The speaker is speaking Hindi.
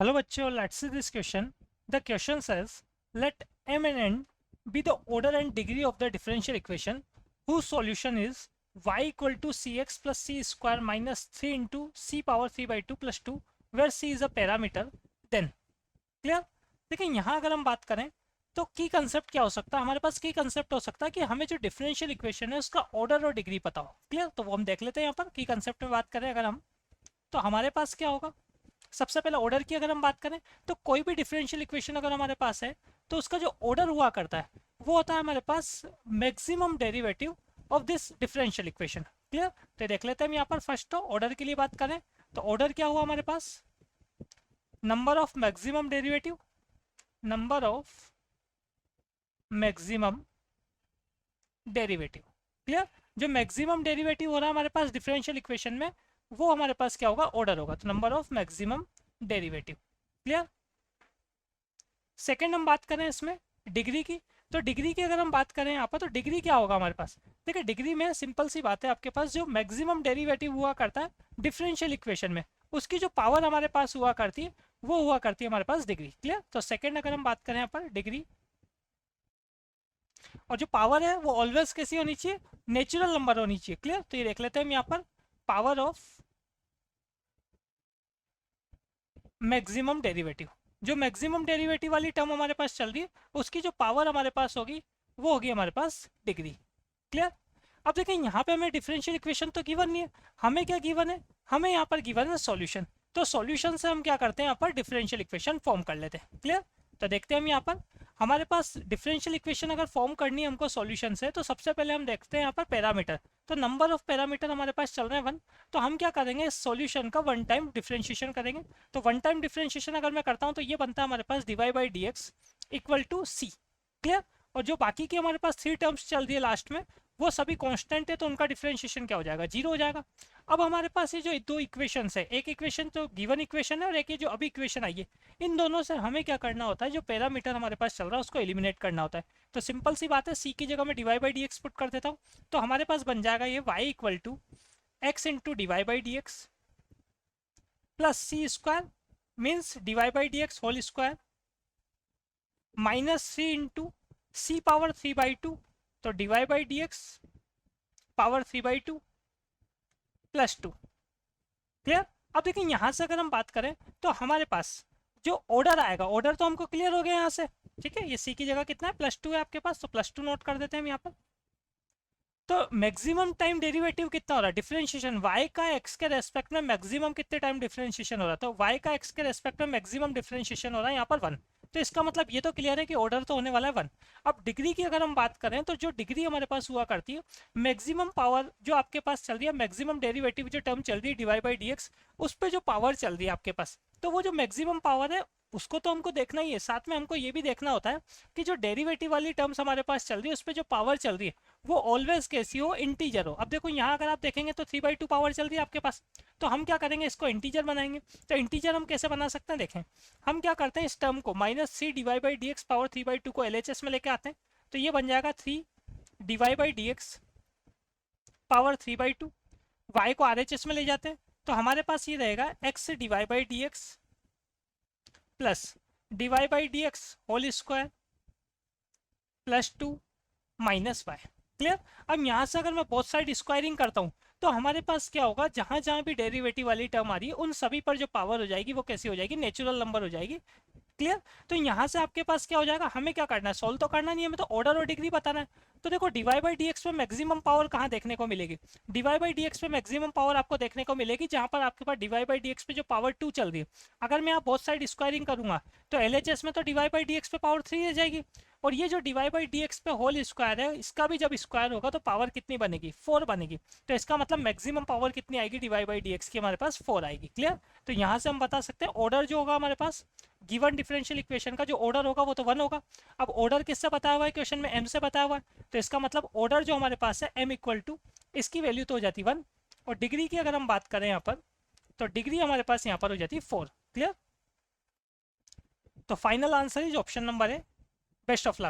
Hello bachcho, let's see this question. The question says, let m and n be the order and degree of the differential equation whose solution is y equal to cx plus c square minus 3 into c power 3 by 2 plus 2 where c is a parameter. Then clear. देखिए यहाँ अगर हम बात करें तो की कंसेप्ट क्या हो सकता है, हमारे पास की कंसेप्ट हो सकता है कि हमें जो डिफरेंशियल इक्वेशन है उसका ऑर्डर और डिग्री पता हो। क्लियर, तो वो हम देख लेते हैं। यहाँ पर की कंसेप्ट में बात करें अगर हम, तो हमारे पास क्या होगा, सबसे पहले ऑर्डर की अगर हम बात करें तो कोई भी डिफरेंशियल इक्वेशन अगर हमारे पास है तो उसका जो ऑर्डर हुआ करता है वो होता है हमारे पास maximum derivative of this differential equation. Clear, तो देख लेते हैं हम यहाँ पर। फर्स्ट तो ऑर्डर के लिए बात करें तो ऑर्डर क्या हुआ हमारे पास, number of maximum derivative, number of maximum derivative. Clear, जो मैक्सिमम डेरिवेटिव हो रहा है हमारे पास डिफरेंशियल इक्वेशन में वो हमारे पास क्या होगा, ऑर्डर होगा, तो number of maximum derivative. Clear. Second हम बात करें इसमें डिग्री की, तो डिग्री की अगर हम बात करें यहाँ पर तो डिग्री क्या होगा हमारे पास। देखिए डिग्री में सिंपल सी बात है, आपके पास जो मैक्सिमम डेरिवेटिव हुआ करता है डिफरेंशियल इक्वेशन में उसकी जो पावर हमारे पास हुआ करती है वो हुआ करती है हमारे पास डिग्री। क्लियर, तो सेकंड अगर हम बात करें यहाँ पर डिग्री, और जो पावर है वो ऑलवेज कैसी होनी चाहिए, नेचुरल नंबर होनी चाहिए। क्लियर, तो ये देख लेते हैं हम यहाँ पर, पावर ऑफ मैक्सिमम डेरिवेटिव, जो मैक्सिमम डेरिवेटिव वाली टर्म हमारे पास चल रही है उसकी जो पावर हमारे पास होगी वो होगी हमारे पास डिग्री। क्लियर। अब देखें यहाँ पे हमें डिफरेंशियल इक्वेशन तो गिवन नहीं है, हमें क्या गिवन है, हमें यहाँ पर गिवन है सॉल्यूशन। तो सॉल्यूशन से हम क्या करते हैं, यहाँ पर डिफरेंशियल इक्वेशन फॉर्म कर लेते हैं। क्लियर, तो देखते हैं हम यहाँ पर हमारे पास डिफरेंशियल इक्वेशन अगर फॉर्म करनी है हमको सॉल्यूशन से, तो सबसे पहले हम देखते हैं यहाँ पर पैरामीटर। तो नंबर ऑफ पैरामीटर हमारे पास चल रहे हैं 1, तो हम क्या करेंगे, सॉल्यूशन का वन टाइम डिफरेंशिएशन करेंगे। तो वन टाइम डिफरेंशिएशन अगर मैं करता हूँ तो ये बनता है हमारे पास dy by D X equal to C. Clear, और जो बाकी की हमारे पास 3 टर्म्स चल रही है लास्ट में वो सभी कांस्टेंट है, तो उनका डिफरेंशिएशन क्या हो जाएगा, 0 हो जाएगा। अब हमारे पास ये जो दो इक्वेशन है, एक इक्वेशन तो गिवन इक्वेशन है और एक ये जो अभी इक्वेशन आई है, इन दोनों से हमें क्या करना होता है, जो पैरामीटर हमारे पास चल रहा है उसको एलिमिनेट करना होता है। तो सिंपल सी बात है, सी की जगह मैं dy by D x put कर देता हूँ, तो हमारे पास बन जाएगा ये y equal to X into D Y by D X plus C square means D Y by D X whole square minus 3 into C power 3 by 2, तो D Y by D X power 3 by 2 plus 2। Clear. अब देखिए यहाँ से अगर हम बात करें तो हमारे पास जो ऑर्डर आएगा, ऑर्डर तो हमको क्लियर हो गया यहाँ से। ठीक है, ये सी की जगह कितना है, +2 है आपके पास, तो +2 नोट कर देते हैं हम यहाँ पर। तो मैक्सिमम टाइम डेरिवेटिव कितना हो रहा है, डिफरेंशिएशन y का x के रेस्पेक्ट में मैक्सिमम कितने टाइम डिफरेंशिएशन हो रहा है, तो y का x के रेस्पेक्ट में मैक्सिमम डिफरेंशिएशन हो रहा है यहाँ पर 1। तो इसका मतलब ये तो क्लियर है कि ऑर्डर तो होने वाला है 1। अब डिग्री की अगर हम बात करें तो जो डिग्री हमारे पास हुआ करती है, मैक्सिमम पावर जो आपके पास चल रही है, मैक्सिमम डेरिवेटिव जो टर्म चल रही है dy बाई डी एक्स, उस पर जो पावर चल रही है आपके पास, तो वो जो मैक्सिमम पावर है उसको तो हमको देखना ही है, साथ में हमको ये भी देखना होता है कि जो डेरिवेटिव वाली टर्म्स हमारे पास चल रही है उस पर जो पावर चल रही है वो ऑलवेज कैसी हो, इंटीजर हो। अब देखो यहाँ अगर आप देखेंगे तो 3/2 पावर चल रही है आपके पास, तो हम क्या करेंगे, इसको इंटीजर बनाएंगे। तो इंटीजर हम कैसे बना सकते हैं, देखें हम क्या करते हैं, इस टर्म को -3 dy by D X power 3/2 को LHS में लेके आते हैं, तो ये बन जाएगा 3 dy by D X power 3/2। y को RHS में ले जाते हैं तो हमारे पास ये रहेगा x dy by D X plus dy by D X whole square plus 2 minus y। Clear. अब यहाँ से अगर मैं बोथ साइड स्क्वायरिंग करता हूँ तो हमारे पास क्या होगा, जहाँ जहाँ भी डेरिवेटिव वाली टर्म आ रही है उन सभी पर जो पावर हो जाएगी वो कैसी हो जाएगी, नेचुरल नंबर हो जाएगी। क्लियर, तो यहाँ से आपके पास क्या हो जाएगा, हमें क्या करना है, सोल्व तो करना नहीं है, हमें तो ऑर्डर और डिग्री बताना है। तो देखो dy बाई डी एक्स पे मैक्सिमम पावर कहाँ देखने को मिलेगी, dy बाई डी एक्स पे मैक्सिमम पावर आपको देखने को मिलेगी जहाँ पर आपके पास dy बाई डी एक्स पे जो पावर 2 चल रही है, अगर मैं यहाँ बोथ साइड स्क्वायरिंग करूंगा तो LHS में तो dy बाई डी एक्स पे पावर 3 रह जाएगी, और ये जो dy बाई डी एक्स पे होल स्क्वायर है इसका भी जब स्क्वायर होगा तो पावर कितनी बनेगी, 4 बनेगी। तो इसका मतलब मैक्सिमम पावर कितनी आएगी, dy बाई डी एक्स की हमारे पास 4 आएगी। क्लियर, तो यहाँ से हम बता सकते हैं ऑर्डर जो होगा हमारे पास गिवन डिफरेंशियल इक्वेशन का जो ऑर्डर होगा वो तो 1 होगा। अब ऑर्डर किससे बताया हुआ है, क्वेश्चन में m से बताया हुआ है, तो इसका मतलब ऑर्डर जो हमारे पास है m इक्वल टू इसकी वैल्यू तो हो जाती 1, और डिग्री की अगर हम बात करें यहाँ पर तो डिग्री हमारे पास यहाँ पर हो जाती है 4। क्लियर, तो final answer is option number है। Best of luck.